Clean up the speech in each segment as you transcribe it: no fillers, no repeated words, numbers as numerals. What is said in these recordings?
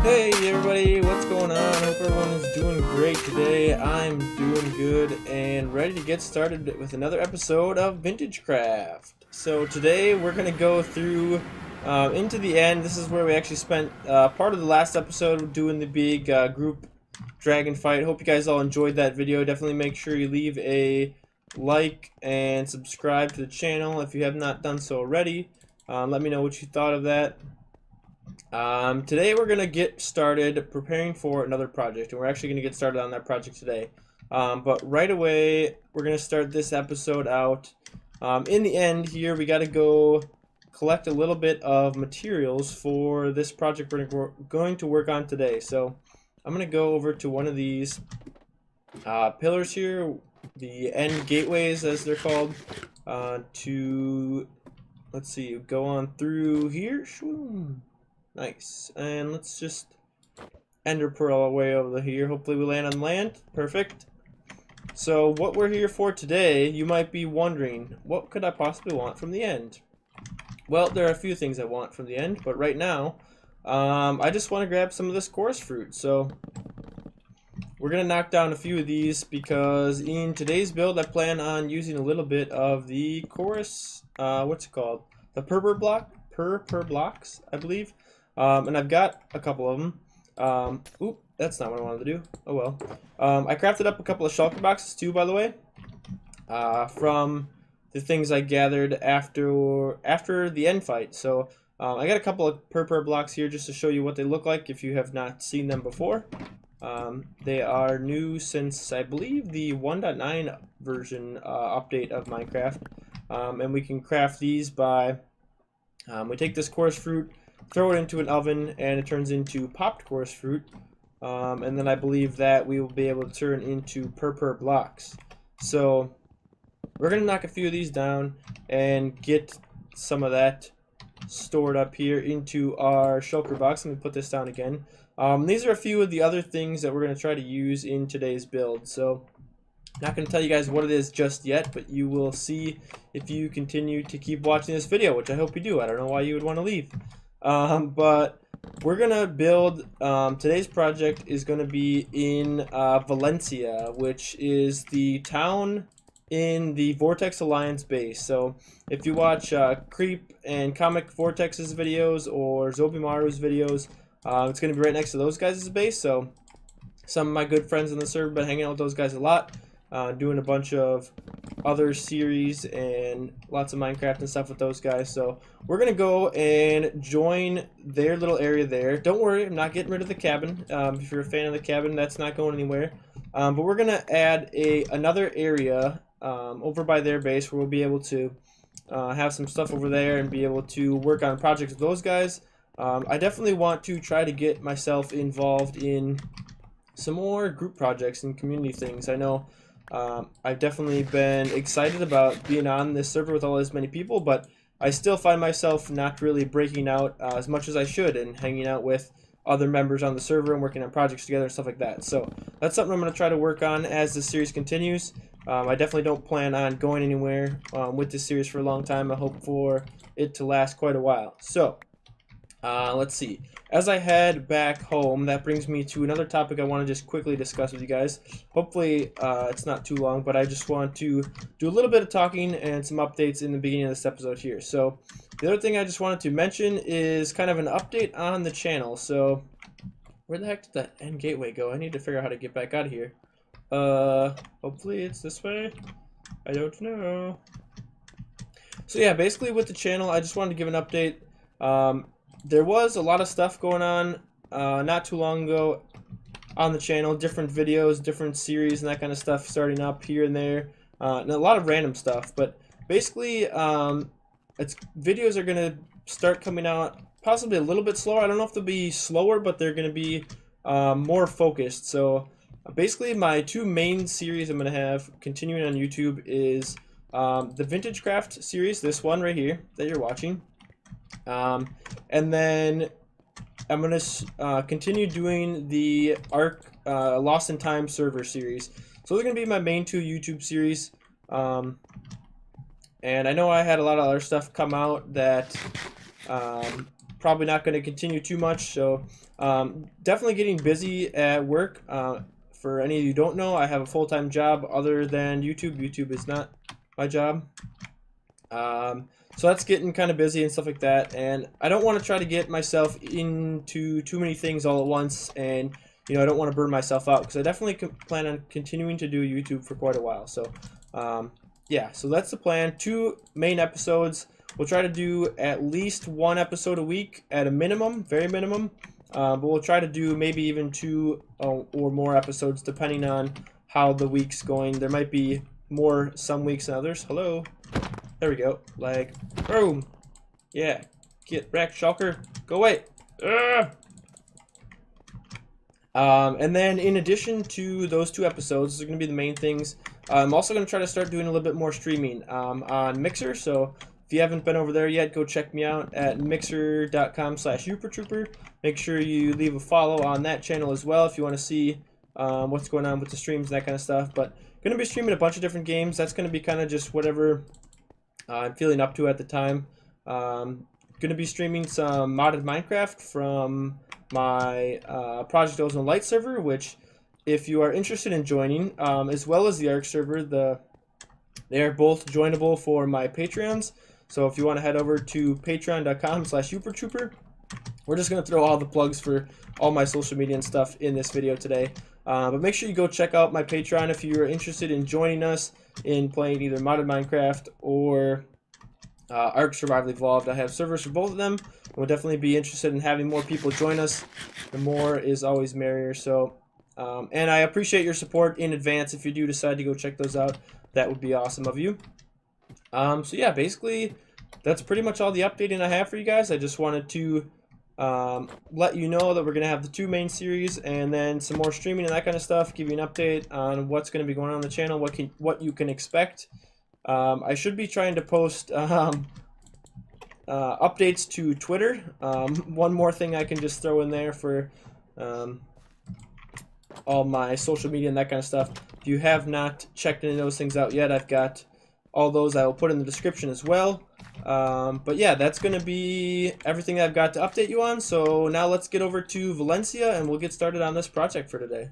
Hey everybody, what's going on? Hope everyone is doing great today. I'm doing good and ready to get started with another episode of VintageCraft. So today we're going to go through into the end. This is where we actually spent part of the last episode doing the big group dragon fight. Hope you guys all enjoyed that video. Definitely make sure you leave a like and subscribe to the channel if you have not done so already. Let me know what you thought of that. Today we're going to get started preparing for another project, and we're actually going to get started on that project today. But right away, we're going to start this episode out. In the end here, we got to go collect a little bit of materials for this project we're going to work on today. So I'm going to go over to one of these pillars here, the end gateways as they're called, let's see, go on through here. Nice. And let's just ender pearl our way over here. Hopefully we land on land. Perfect. So what we're here for today, you might be wondering, what could I possibly want from the end? Well, there are a few things I want from the end, but right now, I just want to grab some of this chorus fruit. So we're going to knock down a few of these because in today's build, I plan on using a little bit of the chorus, what's it called? The purpur blocks, I believe. And I've got a couple of them. Oop, that's not what I wanted to do. Oh well. I crafted up a couple of shulker boxes too, by the way, from the things I gathered after the end fight. So I got a couple of purpur blocks here just to show you what they look like if you have not seen them before. They are new since, I believe, the 1.9 version update of Minecraft. And we can craft these by, we take this chorus fruit, throw it into an oven, and it turns into popped chorus fruit. And then I believe that we will be able to turn into purpur blocks. So we're going to knock a few of these down and get some of that stored up here into our shulker box. Let me put this down again. These are a few of the other things that we're going to try to use in today's build. So not going to tell you guys what it is just yet, but you will see if you continue to keep watching this video, which I hope you do. I don't know why you would want to leave. But we're gonna build, today's project is gonna be in Valencia, which is the town in the Vortex Alliance base. So if you watch Creep and Comic Vortex's videos or Zobimaru's videos, it's gonna be right next to those guys' base. So some of my good friends in the server have been hanging out with those guys a lot, doing a bunch of other series and lots of Minecraft and stuff with those guys. So we're gonna go and join their little area there. Don't worry, I'm not getting rid of the cabin. If you're a fan of the cabin, that's not going anywhere. But we're gonna add another area over by their base where we'll be able to have some stuff over there and be able to work on projects with those guys. I definitely want to try to get myself involved in some more group projects and community things. I know I've definitely been excited about being on this server with all as many people, but I still find myself not really breaking out as much as I should and hanging out with other members on the server and working on projects together and stuff like that. So that's something I'm going to try to work on as this series continues. I definitely don't plan on going anywhere with this series for a long time. I hope for it to last quite a while. So let's see. As I head back home, that brings me to another topic I want to just quickly discuss with you guys. Hopefully it's not too long, but I just want to do a little bit of talking and some updates in the beginning of this episode here. So the other thing I just wanted to mention is kind of an update on the channel. So where the heck did that end gateway go? I need to figure out how to get back out of here. Hopefully it's this way. I don't know. So yeah, basically with the channel, I just wanted to give an update. There was a lot of stuff going on not too long ago on the channel, different videos, different series, and that kind of stuff starting up here and there, and a lot of random stuff. But basically, videos are going to start coming out possibly a little bit slower. I don't know if they'll be slower, but they're going to be more focused. So basically, my two main series I'm going to have continuing on YouTube is the VintageCraft series, this one right here that you're watching. And then I'm going to continue doing the Ark Lost in Time server series. So those are going to be my main two YouTube series. And I know I had a lot of other stuff come out that probably not going to continue too much. So definitely getting busy at work. For any of you who don't know, I have a full-time job other than YouTube. YouTube is not my job. So that's getting kind of busy and stuff like that, and I don't want to try to get myself into too many things all at once, and I don't want to burn myself out, because I definitely plan on continuing to do YouTube for quite a while. So yeah, so that's the plan. 2 main episodes. We'll try to do at least 1 episode a week at a minimum, very minimum, but we'll try to do maybe even 2 or more episodes depending on how the week's going. There might be more some weeks than others. Hello. There we go. Like, boom. Yeah. Get wrecked, Shulker. Go away. And then in addition to those 2 episodes, those are going to be the main things. I'm also going to try to start doing a little bit more streaming on Mixer. So if you haven't been over there yet, go check me out at mixer.com/youpertrooper. Make sure you leave a follow on that channel as well if you want to see what's going on with the streams and that kind of stuff. But going to be streaming a bunch of different games. That's going to be kind of just whatever I'm feeling up to at the time. Going to be streaming some modded Minecraft from my Project Ozone Light server, which if you are interested in joining, as well as the ARC server, they are both joinable for my Patreons. So if you want to head over to patreon.com/youpertrooper, we're just going to throw all the plugs for all my social media and stuff in this video today. But make sure you go check out my Patreon if you're interested in joining us in playing either modded Minecraft or Ark Survival Evolved. I have servers for both of them. We'll definitely be interested in having more people join us. The more is always merrier. So, and I appreciate your support in advance. If you do decide to go check those out, that would be awesome of you. So yeah, basically that's pretty much all the updating I have for you guys. I just wanted to let you know that we're going to have the 2 main series and then some more streaming and that kind of stuff, give you an update on what's going to be going on the channel, what you can expect. I should be trying to post updates to Twitter. One more thing I can just throw in there for all my social media and that kind of stuff. If you have not checked any of those things out yet, I've got all those I will put in the description as well. But yeah, that's going to be everything I've got to update you on. So now let's get over to Valencia and we'll get started on this project for today.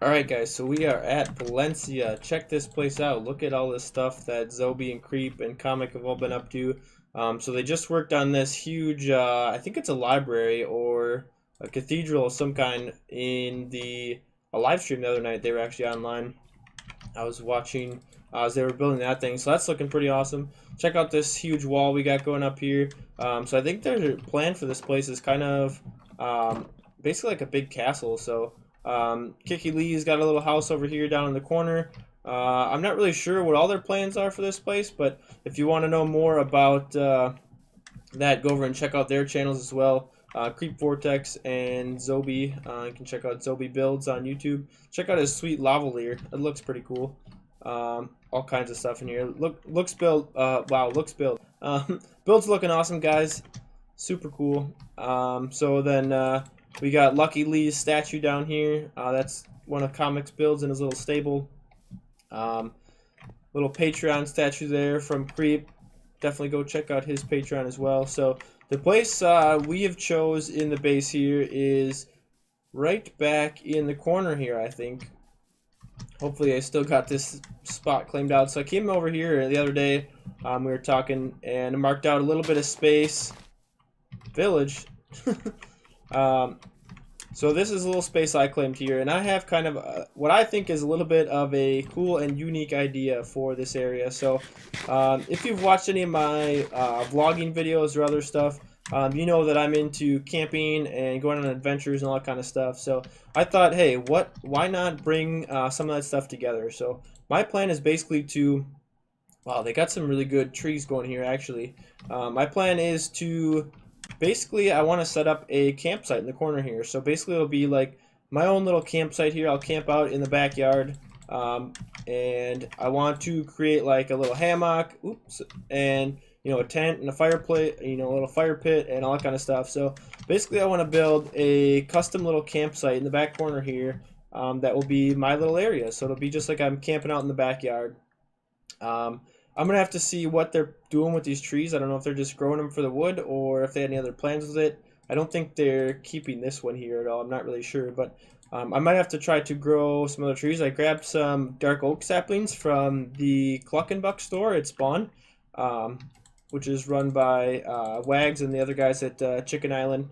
Alright guys, so we are at Valencia. Check this place out. Look at all this stuff that Zobi and Creep and Comic have all been up to. So they just worked on this huge, I think it's a library or a cathedral of some kind in a live stream the other night. They were actually online. I was watching as they were building that thing. So that's looking pretty awesome. Check out this huge wall we got going up here. So I think their plan for this place is kind of basically like a big castle. So Kiki Lee's got a little house over here down in the corner. I'm not really sure what all their plans are for this place, but if you want to know more about that, go over and check out their channels as well. Creep Vortex and Zobi. You can check out Zobi Builds on YouTube. Check out his sweet lavalier. It looks pretty cool. All kinds of stuff in here. Looks build. Wow, looks build. Build's looking awesome, guys. Super cool. So then we got Lucky Lee's statue down here. That's one of Comic's builds in his little stable. Little Patreon statue there from Creep. Definitely go check out his Patreon as well. So the place we have chose in the base here is right back in the corner here, I think. Hopefully I still got this spot claimed out. So I came over here the other day. We were talking and I marked out a little bit of space. Village. So this is a little space I claimed here, and I have kind of what I think is a little bit of a cool and unique idea for this area. So if you've watched any of my vlogging videos or other stuff, you know that I'm into camping and going on adventures and all that kind of stuff. So I thought, hey, why not bring some of that stuff together? So my plan is basically to, wow, they got some really good trees going here actually. My plan is to, basically, I want to set up a campsite in the corner here. So basically, it'll be like my own little campsite here. I'll camp out in the backyard, and I want to create like a little hammock, and a tent and a fireplace, a little fire pit and all that kind of stuff. So basically, I want to build a custom little campsite in the back corner here. That will be my little area. So it'll be just like I'm camping out in the backyard. I'm gonna have to see what they're doing with these trees. I don't know if they're just growing them for the wood or if they had any other plans with it. I don't think they're keeping this one here at all. I'm not really sure, but I might have to try to grow some other trees. I grabbed some dark oak saplings from the Cluckenbuck store at Spawn, which is run by Wags and the other guys at Chicken Island.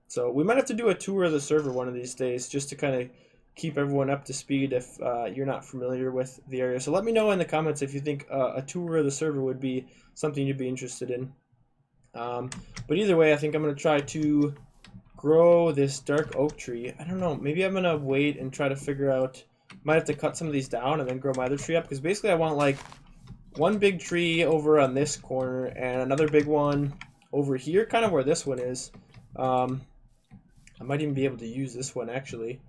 So we might have to do a tour of the server one of these days just to kind of keep everyone up to speed if you're not familiar with the area. So let me know in the comments if you think a tour of the server would be something you'd be interested in. But either way, I think I'm going to try to grow this dark oak tree. I don't know, maybe I'm going to wait and try to figure out, might have to cut some of these down and then grow my other tree up, because basically I want like one big tree over on this corner and another big one over here, kind of where this one is. I might even be able to use this one actually.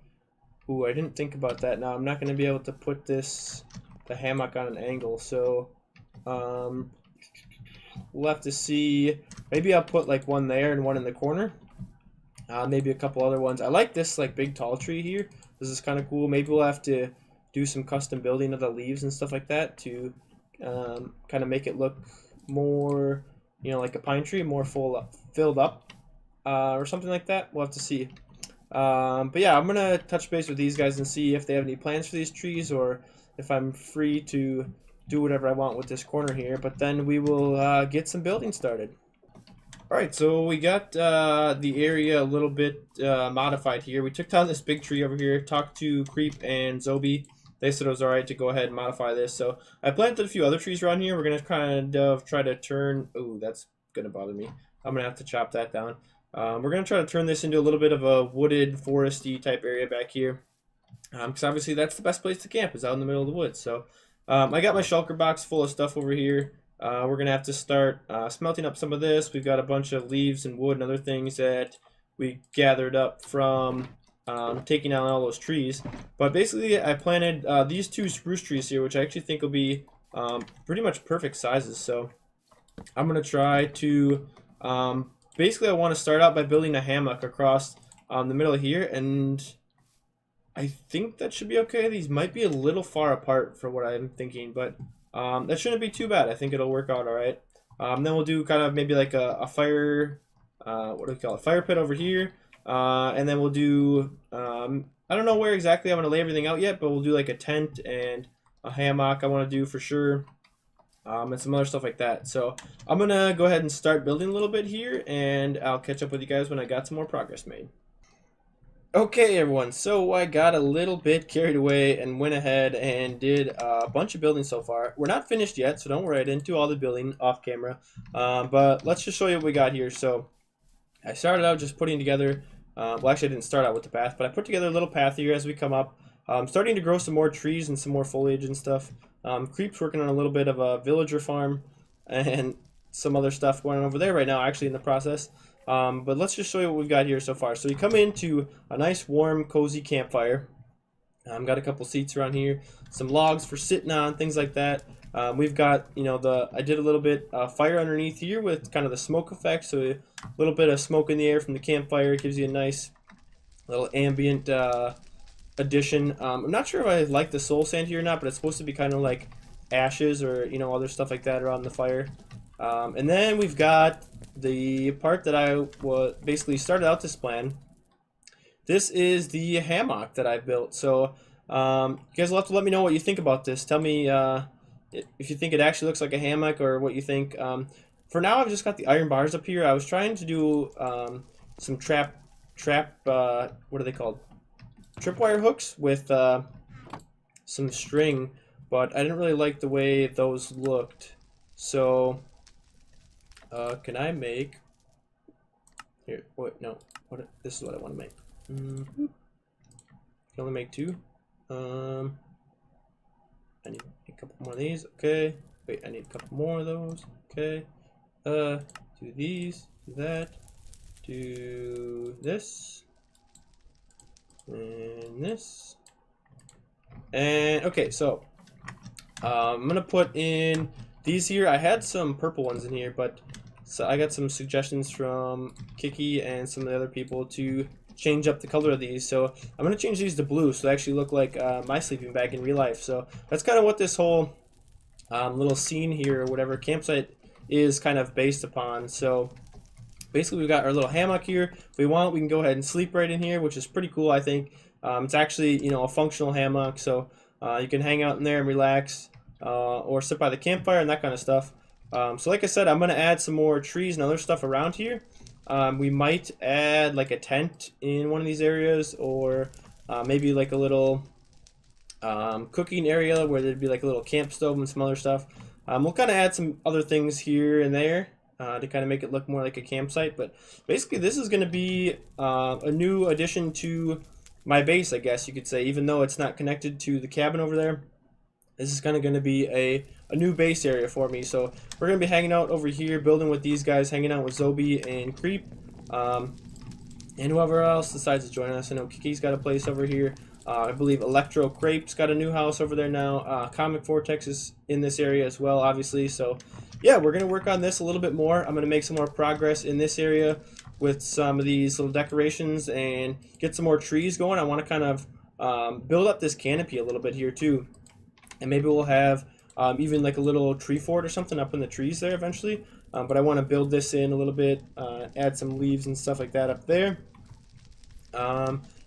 Ooh, I didn't think about that. Now I'm not going to be able to put the hammock on an angle, so we'll have to see. Maybe I'll put like one there and one in the corner. Maybe a couple other ones. I like this like big tall tree here. This is kind of cool. Maybe we'll have to do some custom building of the leaves and stuff like that to kind of make it look more, you know, like a pine tree, more filled up, or something like that. We'll have to see. But yeah, I'm gonna touch base with these guys and see if they have any plans for these trees or if I'm free to do whatever I want with this corner here. But then we will get some building started. Alright, so we got the area a little bit modified here. We took down this big tree over here, talked to Creep and Zobi. They said it was alright to go ahead and modify this. So I planted a few other trees around here. We're going to kind of try to turn... Ooh, that's going to bother me. I'm going to have to chop that down. We're going to try to turn this into a little bit of a wooded, foresty type area back here. Because obviously that's the best place to camp, is out in the middle of the woods. So I got my shulker box full of stuff over here. We're going to have to start smelting up some of this. We've got a bunch of leaves and wood and other things that we gathered up from taking out all those trees. But basically I planted these two spruce trees here, which I actually think will be pretty much perfect sizes. So I'm going to try to... basically I want to start out by building a hammock across the middle here, and I think that should be okay. These might be a little far apart for what I'm thinking, but that shouldn't be too bad. I think it'll work out all right. Then we'll do kind of maybe like a fire, what do we call it? Fire pit over here. And then we'll do, I don't know where exactly I'm going to lay everything out yet, but we'll do like a tent and a hammock I want to do for sure. And some other stuff like that. So I'm going to go ahead and start building a little bit here, and I'll catch up with you guys when I got some more progress made. Okay everyone, so I got a little bit carried away and went ahead and did a bunch of building so far. We're not finished yet, so don't worry, I didn't do all the building off camera. But let's just show you what we got here. So I started out just putting together, well actually I didn't start out with the path, but I put together a little path here as we come up. Starting to grow some more trees and some more foliage and stuff. Creep's working on a little bit of a villager farm and some other stuff going on over there right now, actually in the process. But let's just show you what we've got here so far. So you come into a nice, warm, cozy campfire. Got a couple seats around here, some logs for sitting on, things like that. We've got, you know, I did a little bit fire underneath here with kind of the smoke effect. So a little bit of smoke in the air from the campfire gives you a nice little ambient addition. I'm not sure if I like the soul sand here or not, but it's supposed to be kind of like ashes or, you know, other stuff like that around the fire. And then we've got the part that I basically started out this plan. This is the hammock that I built. So you guys will have to let me know what you think about this. Tell me if you think it actually looks like a hammock or what you think. For now, I've just got the iron bars up here. I was trying to do some what are they called? Tripwire hooks with some string, but I didn't really like the way those looked. So can I make here? Wait, no. This is what I want to make. Can only make two. I need a couple more of these. Okay. Wait, I need a couple more of those. Okay. Do these. Do that. Do this. And this. And okay, so I'm gonna put in these here. I had some purple ones in here, but so I got some suggestions from Kiki and some of the other people to change up the color of these. So I'm gonna change these to blue, so they actually look like my sleeping bag in real life. So that's kind of what this whole little scene here, or whatever campsite is kind of based upon. So basically we've got our little hammock here. If we want, we can go ahead and sleep right in here, which is pretty cool, I think. It's actually, you know, a functional hammock, so you can hang out in there and relax, or sit by the campfire and that kind of stuff. So like I said, I'm going to add some more trees and other stuff around here. We might add like a tent in one of these areas, or maybe like a little cooking area where there'd be like a little camp stove and some other stuff. We'll kind of add some other things here and there to kind of make it look more like a campsite. But basically this is going to be a new addition to my base, I guess you could say, even though it's not connected to the cabin over there. This is kind of going to be a new base area for me. So we're going to be hanging out over here, building with these guys, hanging out with Zobi and Creep, and whoever else decides to join us. I know Kiki's got a place over here. I believe Electro Crepe's got a new house over there now. Comic Vortex is in this area as well, obviously. So yeah, we're going to work on this a little bit more. I'm going to make some more progress in this area with some of these little decorations and get some more trees going. I want to kind of build up this canopy a little bit here too. And maybe we'll have even like a little tree fort or something up in the trees there eventually. But I want to build this in a little bit, add some leaves and stuff like that up there.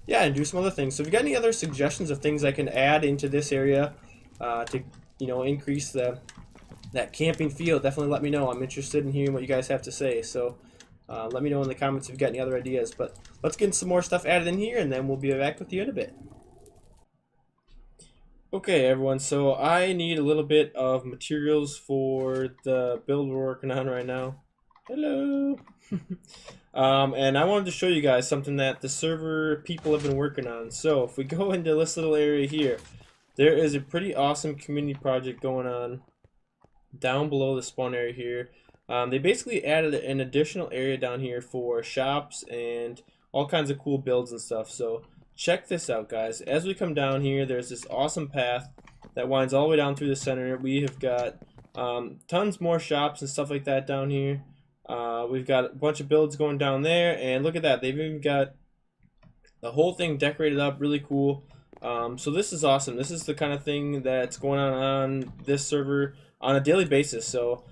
Yeah, and do some other things. So if you got any other suggestions of things I can add into this area to, you know, increase that camping feel, definitely let me know. I'm interested in hearing what you guys have to say. So let me know in the comments if you've got any other ideas. But let's get some more stuff added in here, and then we'll be back with you in a bit. Okay, everyone, so I need a little bit of materials for the build we're working on right now. Hello! And I wanted to show you guys something that the server people have been working on. So if we go into this little area here, there is a pretty awesome community project going on down below the spawn area here. They basically added an additional area down here for shops and all kinds of cool builds and stuff. So check this out, guys. As we come down here, there's this awesome path that winds all the way down through the center. We have got tons more shops and stuff like that down here. We've got a bunch of builds going down there, and look at that. They've even got the whole thing decorated up really cool. So this is awesome. This is the kind of thing that's going on this server on a daily basis. So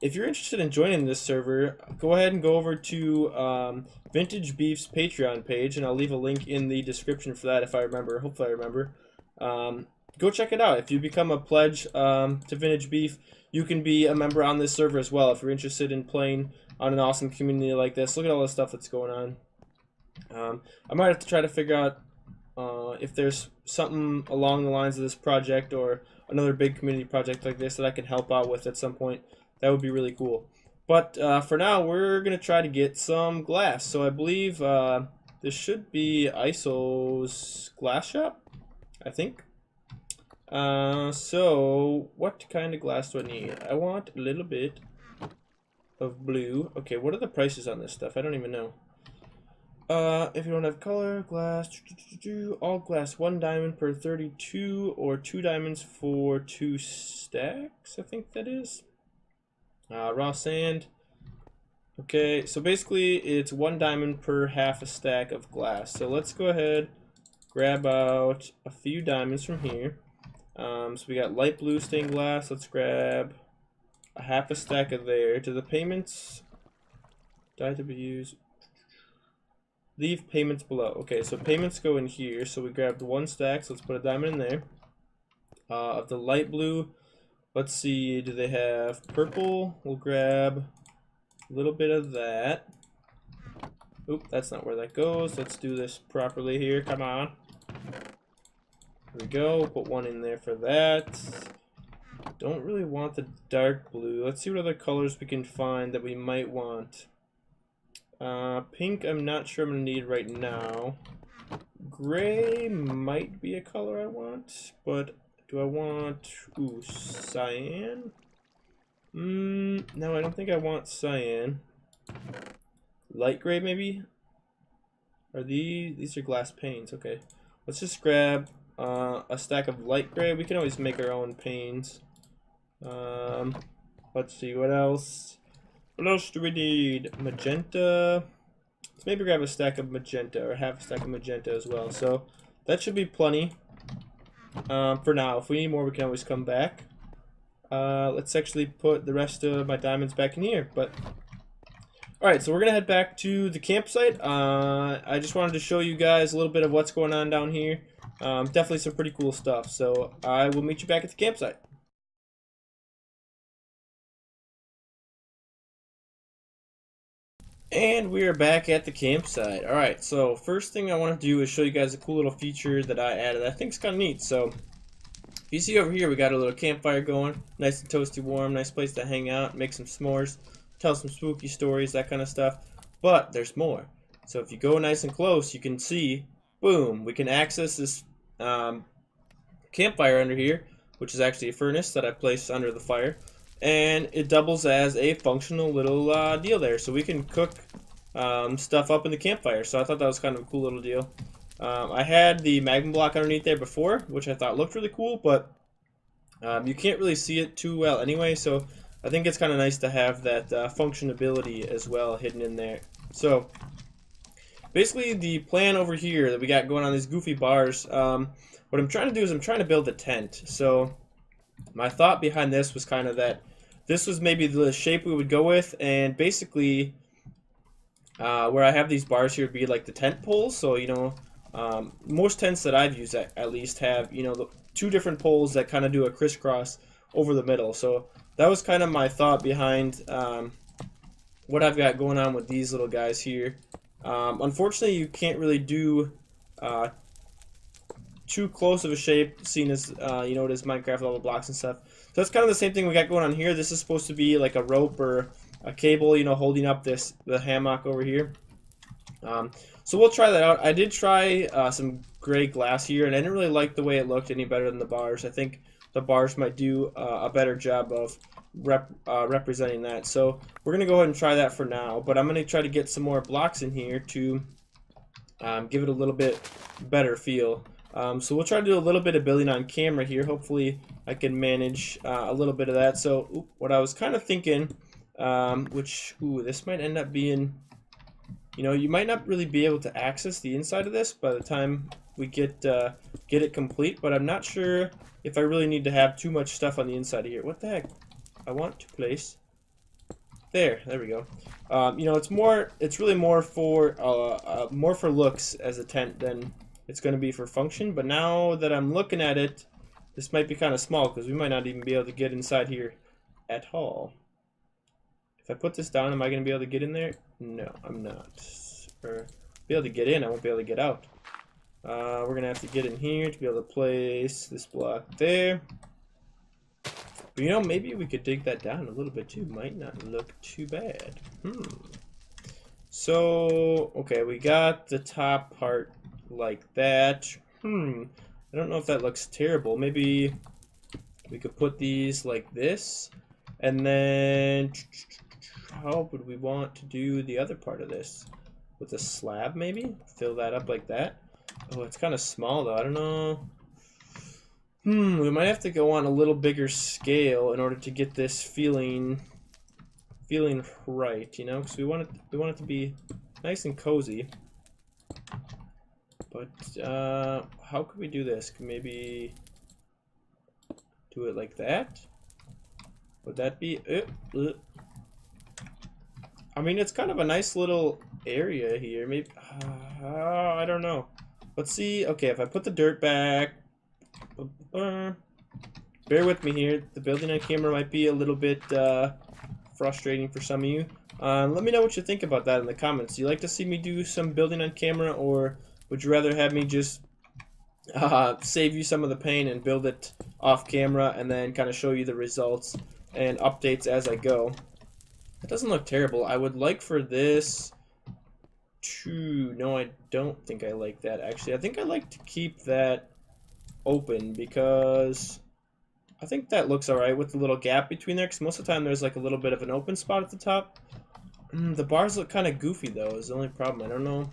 if you're interested in joining this server, go ahead and go over to Vintage Beef's Patreon page, and I'll leave a link in the description for that if I remember. Hopefully I remember. Go check it out. If you become a pledge to Vintage Beef, you can be a member on this server as well if you're interested in playing on an awesome community like this. Look at all the stuff that's going on. I might have to try to figure out if there's something along the lines of this project or another big community project like this that I can help out with at some point. That would be really cool. But for now, we're going to try to get some glass. So I believe this should be ISO's glass shop, I think. So what kind of glass do I need? I want a little bit of blue. Okay, what are the prices on this stuff? I don't even know. If you don't have color, glass, all glass, 1 diamond per 32, or 2 diamonds for 2 stacks, I think that is. Raw sand. Okay, so basically it's 1 diamond per half a stack of glass. So let's go ahead, grab out a few diamonds from here. So we got light blue stained glass. Let's grab a half a stack of there. To the payments, die to be used. Leave payments below. Okay, so payments go in here. So we grabbed 1 stack. So let's put a diamond in there. Of the light blue, let's see. Do they have purple? We'll grab a little bit of that. Oop, that's not where that goes. Let's do this properly here. Come on. There we go. Put 1 in there for that. Don't really want the dark blue. Let's see what other colors we can find that we might want. Pink, I'm not sure I'm going to need right now. Gray might be a color I want, but do I want, cyan? No, I don't think I want cyan. Light gray maybe? Are these are glass panes, okay. Let's just grab a stack of light gray. We can always make our own panes. Let's see, what else? What else do we need? Magenta. Let's maybe grab a stack of magenta, or half a stack of magenta as well. So that should be plenty for now. If we need more, we can always come back. let's actually put the rest of my diamonds back in here. But alright, so we're gonna head back to the campsite. I just wanted to show you guys a little bit of what's going on down here. Definitely some pretty cool stuff. So I will meet you back at the campsite. And we are back at the campsite. Alright, so first thing I want to do is show you guys a cool little feature that I added. I think it's kind of neat. So you see over here we got a little campfire going. Nice and toasty warm. Nice place to hang out, make some s'mores, tell some spooky stories, that kind of stuff. But there's more. So if you go nice and close, you can see, boom, we can access this campfire under here, which is actually a furnace that I placed under the fire. And it doubles as a functional little deal there. So we can cook stuff up in the campfire. So I thought that was kind of a cool little deal. I had the magma block underneath there before, which I thought looked really cool, but you can't really see it too well anyway. So I think it's kind of nice to have that functionality as well hidden in there. So basically the plan over here that we got going on these goofy bars, what I'm trying to do is I'm trying to build a tent. So my thought behind this was kind of that this was maybe the shape we would go with, and basically where I have these bars here would be like the tent poles. So you know, most tents that I've used at least have, you know, the two different poles that kind of do a crisscross over the middle. So that was kind of my thought behind what I've got going on with these little guys here. Unfortunately, you can't really do too close of a shape, seeing as you know, it is Minecraft with all the blocks and stuff. So that's kind of the same thing we got going on here. This is supposed to be like a rope or a cable, you know, holding up the hammock over here. So we'll try that out. I did try some gray glass here, and I didn't really like the way it looked any better than the bars. I think the bars might do a better job of representing that. So we're gonna go ahead and try that for now. But I'm gonna try to get some more blocks in here to give it a little bit better feel. So we'll try to do a little bit of building on camera here. Hopefully I can manage a little bit of that. So what I was kind of thinking, this might end up being, you know, you might not really be able to access the inside of this by the time we get it complete, but I'm not sure if I really need to have too much stuff on the inside of here. What the heck? I want to place there we go. You know, it's really more for looks as a tent than it's going to be for function. But now that I'm looking at it, this might be kind of small because we might not even be able to get inside here at all. If I put this down, am I going to be able to get in there? No, I'm not. Or be able to get in, I won't be able to get out. We're going to have to get in here to be able to place this block there. But you know, maybe we could dig that down a little bit too. Might not look too bad. So, okay, we got the top part like that. I don't know if that looks terrible. Maybe we could put these like this. And then, how would we want to do the other part of this? With a slab, maybe? Fill that up like that. Oh, it's kind of small though. I don't know. We might have to go on a little bigger scale in order to get this feeling right, you know, because we want it to be nice and cozy. But how could we do this? Could maybe do it like that? Would that be? I mean, it's kind of a nice little area here. Maybe I don't know. Let's see. Okay, if I put the dirt back. Bear with me here. The building on camera might be a little bit frustrating for some of you. Let me know what you think about that in the comments. Do you like to see me do some building on camera, or would you rather have me just save you some of the pain and build it off camera and then kind of show you the results and updates as I go? It doesn't look terrible. I would like for this to... No, I don't think I like that, actually. I think I like to keep that open because I think that looks alright with the little gap between there, because most of the time there's like a little bit of an open spot at the top. The bars look kind of goofy though, is the only problem. I don't know.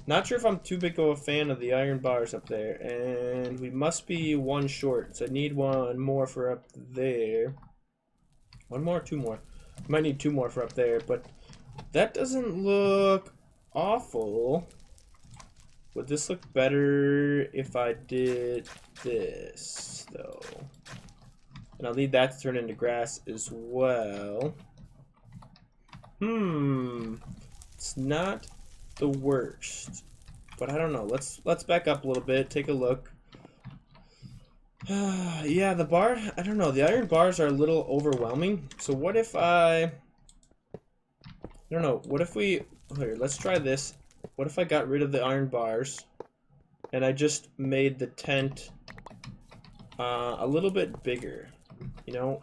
Not sure if I'm too big of a fan of the iron bars up there, and we must be one short, so I need one more for up there. One more, two more. Might need two more for up there, but that doesn't look awful. Would this look better if I did this, though? I And I'll need that to turn into grass as well. It's not the worst, but I don't know. Let's back up a little bit, take a look. Yeah, the bar, I don't know. The iron bars are a little overwhelming. So what if I don't know. What if we, here, let's try this. What if I got rid of the iron bars and I just made the tent a little bit bigger, you know?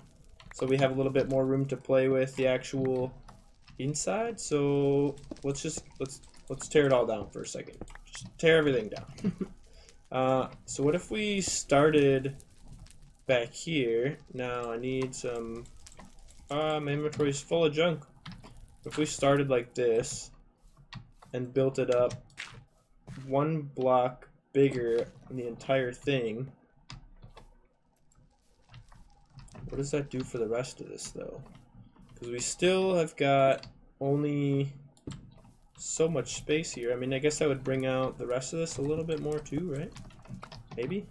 So we have a little bit more room to play with the actual inside. So let's tear it all down for a second. Just tear everything down. So what if we started back here? Now I need some, my inventory's full of junk. If we started like this and built it up one block bigger in the entire thing, what does that do for the rest of this though? Because we still have got only so much space here. I mean, I guess that would bring out the rest of this a little bit more too, right? Maybe?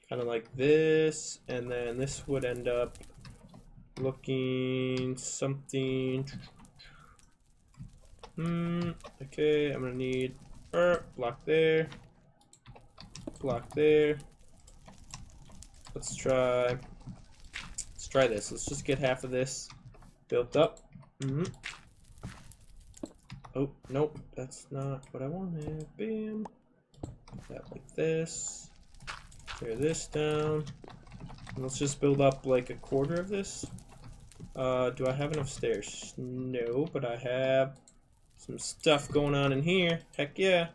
Kind of like this, and then this would end up looking something. Okay, I'm gonna need block there, block there. Let's try this. Let's just get half of this built up. Oh, nope, that's not what I wanted. Bam. Put that like this. Tear this down. And let's just build up like a quarter of this. Do I have enough stairs? No, but I have some stuff going on in here. Heck yeah.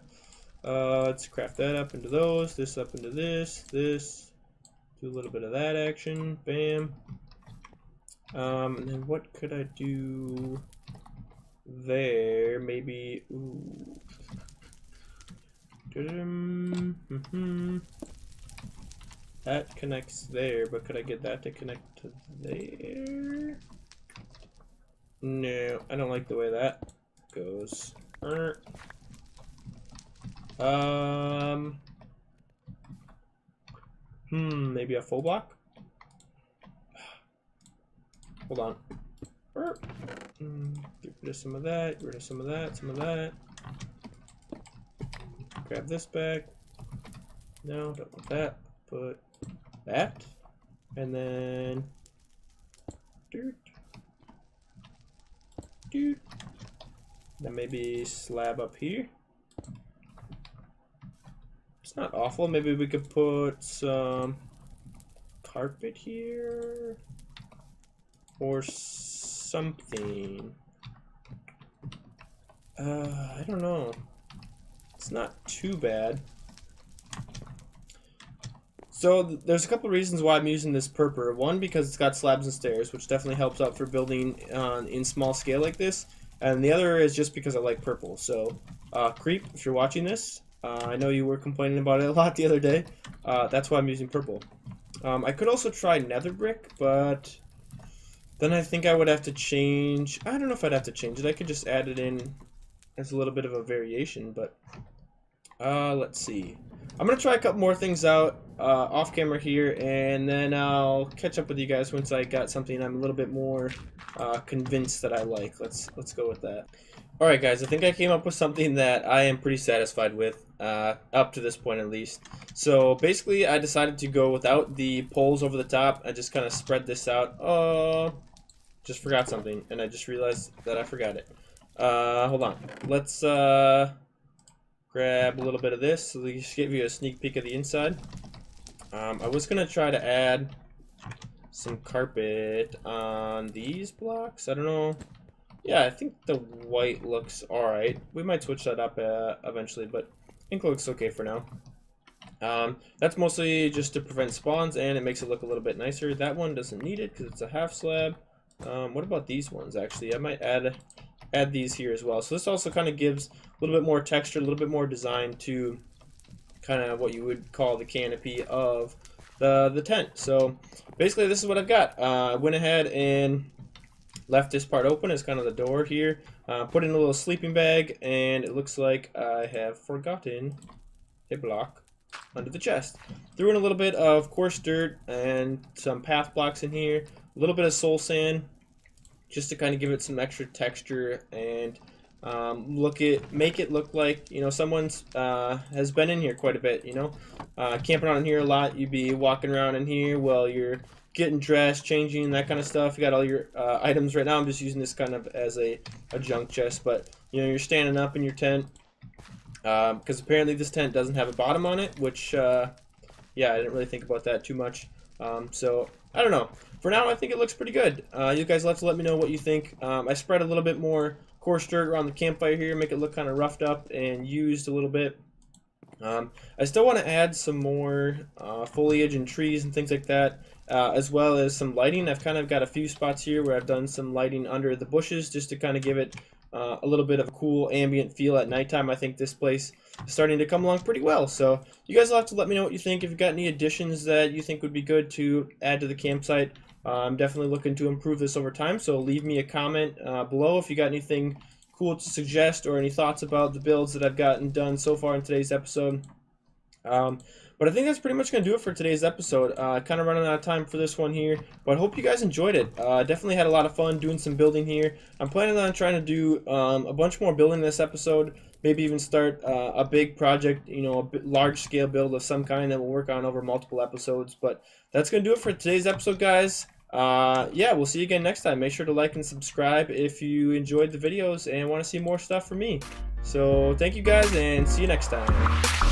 Let's craft that up into those, this up into this. Do a little bit of that action. Bam. And then what could I do there? Maybe, ooh. That connects there, but could I get that to connect to there? No, I don't like the way that goes. Maybe a full block? Hold on. Get rid of some of that, get rid of some of that, some of that. Grab this back. No, don't want that. Put that. And then then maybe slab up here. It's not awful. Maybe we could put some carpet here or something. I don't know. It's not too bad. So there's a couple of reasons why I'm using this purple. One, because it's got slabs and stairs, which definitely helps out for building in small scale like this. And the other is just because I like purple. So Creep, if you're watching this, I know you were complaining about it a lot the other day. That's why I'm using purple. I could also try nether brick, but then I think I would have to change. I don't know if I'd have to change it. I could just add it in as a little bit of a variation, but let's see. I'm going to try a couple more things out off camera here, and then I'll catch up with you guys once I got something I'm a little bit more convinced that I like. Let's go with that. Alright guys, I think I came up with something that I am pretty satisfied with, up to this point at least. So basically I decided to go without the poles over the top. I just kind of spread this out. Oh, just forgot something, and I just realized that I forgot it. Hold on. Let's grab a little bit of this so we just give you a sneak peek of the inside. I was going to try to add some carpet on these blocks. I don't know. Yeah, I think the white looks alright. We might switch that up eventually, but I think it looks okay for now. That's mostly just to prevent spawns, and it makes it look a little bit nicer. That one doesn't need it because it's a half slab. What about these ones, actually? I might add these here as well. So this also kind of gives a little bit more texture, a little bit more design to kind of what you would call the canopy of the tent. So basically this is what I've got. I went ahead and left this part open as kind of the door here. Put in a little sleeping bag, and it looks like I have forgotten a block. under the chest. Threw in a little bit of coarse dirt and some path blocks in here, a little bit of soul sand, just to kind of give it some extra texture and make it look like, you know, someone's has been in here quite a bit, you know, camping out in here a lot. You'd be walking around in here while you're getting dressed, changing, that kind of stuff. You got all your items. Right now I'm just using this kind of as a junk chest, but you know, you're standing up in your tent, because apparently this tent doesn't have a bottom on it, which yeah, I didn't really think about that too much. So I don't know. For now, I think it looks pretty good. You guys will have to let me know what you think. I spread a little bit more coarse dirt around the campfire here, make it look kind of roughed up and used a little bit. I still want to add some more foliage and trees and things like that, as well as some lighting. I've kind of got a few spots here where I've done some lighting under the bushes just to kind of give it a little bit of a cool ambient feel at nighttime. I think this place is starting to come along pretty well. So you guys will have to let me know what you think. If you've got any additions that you think would be good to add to the campsite, I'm definitely looking to improve this over time. So leave me a comment below if you got anything cool to suggest or any thoughts about the builds that I've gotten done so far in today's episode. But I think that's pretty much going to do it for today's episode. Kind of running out of time for this one here, but I hope you guys enjoyed it. Definitely had a lot of fun doing some building here. I'm planning on trying to do a bunch more building this episode, maybe even start a big project, you know, a large scale build of some kind that we'll work on over multiple episodes. But that's going to do it for today's episode, guys. Yeah, we'll see you again next time. Make sure to like and subscribe if you enjoyed the videos and want to see more stuff from me. So thank you guys, and see you next time.